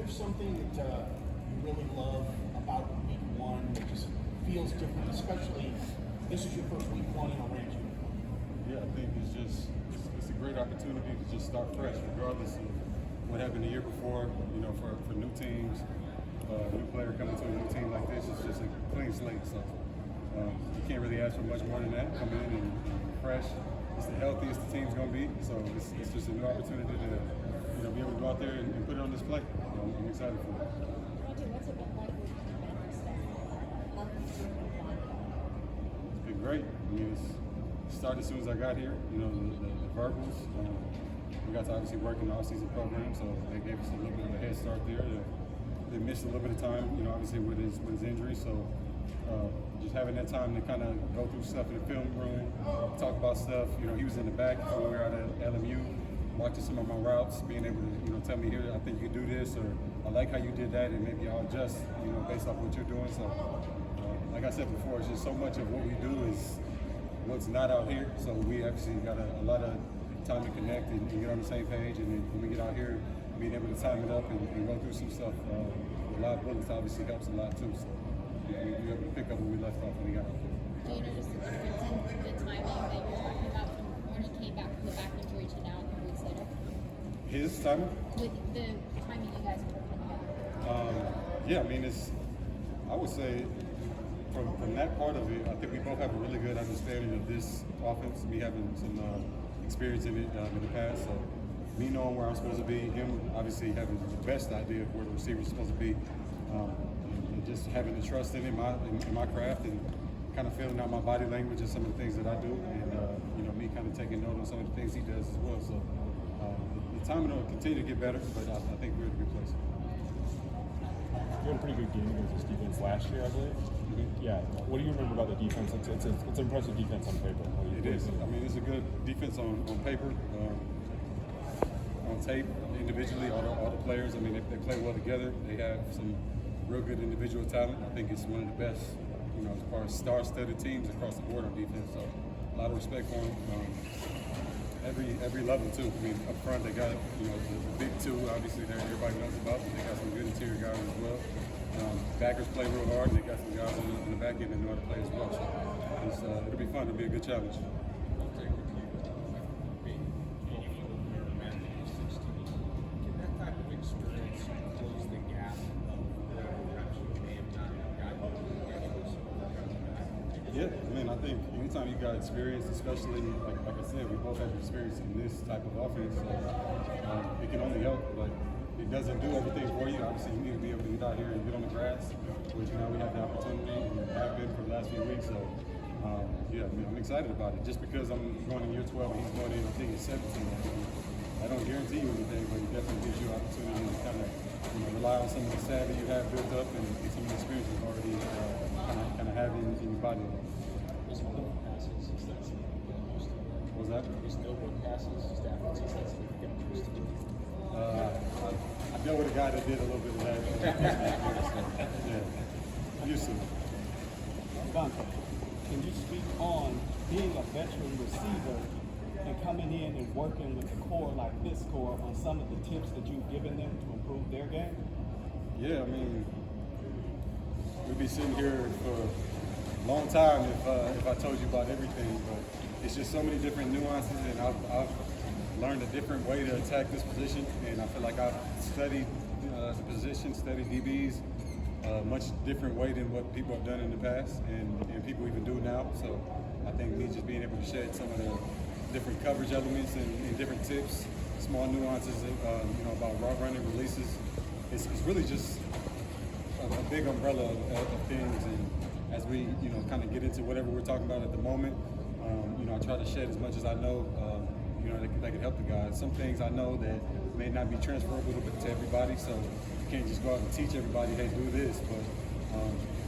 there something that you really love about week one that just feels different, especially this is your first week one in a Rams uniform? Yeah, I think it's a great opportunity to just start fresh, regardless of what happened the year before. You know, for new teams, new player coming to a new team like this, it's just a clean slate. So you can't really ask for much more than that. Come in and fresh. It's the healthiest the team's going to be. So it's just a new opportunity to be able to go out there and put it on display. I'm excited for it. What's it been like with the medical staff? It's been great. I mean, it started as soon as I got here. You know, the verbals. We got to obviously work in the off-season program, so they gave us a little bit of a head start there. They missed a little bit of time, obviously with his injury. So just having that time to kind of go through stuff in the film room, talk about stuff. He was in the back when we were out at LMU, watching some of my routes, being able to tell me, here, I think you do this, or I like how you did that, and maybe I'll adjust, based off what you're doing. So like I said before, it's just so much of what we do is what's not out here. So we actually got a lot of time to connect and get on the same page, and then when we get out here, being able to time it up and go through some stuff. A lot of bullets obviously helps a lot too. So we were able to pick up where we left off when we got out there. Do you notice the difference in the timing that you're talking about from when he came back from the back injury to now a couple weeks later? His timing? With the timing you guys are working together. Yeah, I mean, I would say from that part of it, I think we both have a really good understanding of this offense, me having some experience in it in the past. So me knowing where I'm supposed to be, him obviously having the best idea of where the receiver's supposed to be, and just having the trust in my craft, and kind of feeling out my body language and some of the things that I do, and me kind of taking note on some of the things he does as well. So the timing will continue to get better, but I think we're in a good place. You had a pretty good game against this defense last year, I believe. Mm-hmm. Yeah. What do you remember about the defense? It's an impressive defense on paper. It is. I mean, it's a good defense on paper, on tape, individually. All the players. I mean, they play well together. They have some real good individual talent. I think it's one of the best, as far as star-studded teams across the board on defense. So a lot of respect for them. Every level too. I mean, up front they got the big two, obviously that everybody knows about, but they got some good interior guys as well. Backers play real hard, and they got some guys in the back end that know how to play as well. So it'll be fun. It'll be a good challenge. Yeah, I mean, I think anytime you got experience, especially like I said, we both have experience in this type of offense, so it can only help. But it doesn't do everything for you. Obviously, you need to be able to get out here and get on the grass, which we have the opportunity and have been for the last few weeks. So yeah, I mean, I'm excited about it. Just because I'm going in year 12 and he's going in, I think, 17. I don't guarantee you anything, but it definitely gives you an opportunity to kind of rely on some of the savvy you have built up and some of the experience you've already kind of have in your body. There's no more passes, is that significant boost? What was that? There's no more passes, is that significant boost? I dealt with a guy that did a little bit of that. Yeah, used to. Davante, can you speak on being a veteran receiver and coming in and working with a core like this core on some of the tips that you've given them to improve their game? Yeah, I mean, we'd be sitting here for a long time if I told you about everything, but it's just so many different nuances, and I've learned a different way to attack this position, and I feel like I've studied the position, studied DBs, much different way than what people have done in the past, and people even do now. So I think me just being able to shed some of the different coverage elements and different tips, small nuances, about route running, releases, it's really just a big umbrella of things. And as we, kind of get into whatever we're talking about at the moment, I try to shed as much as I know, that can help the guys. Some things I know that may not be transferable to everybody, so you can't just go out and teach everybody, hey, do this, but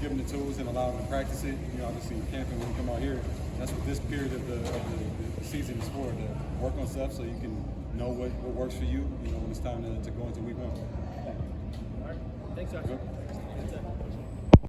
give them the tools and allow them to practice it. Obviously camping, when you come out here, that's what this period of the season is for, to work on stuff so you can know what works for you, when it's time to go into week one. All right. Thanks, Josh.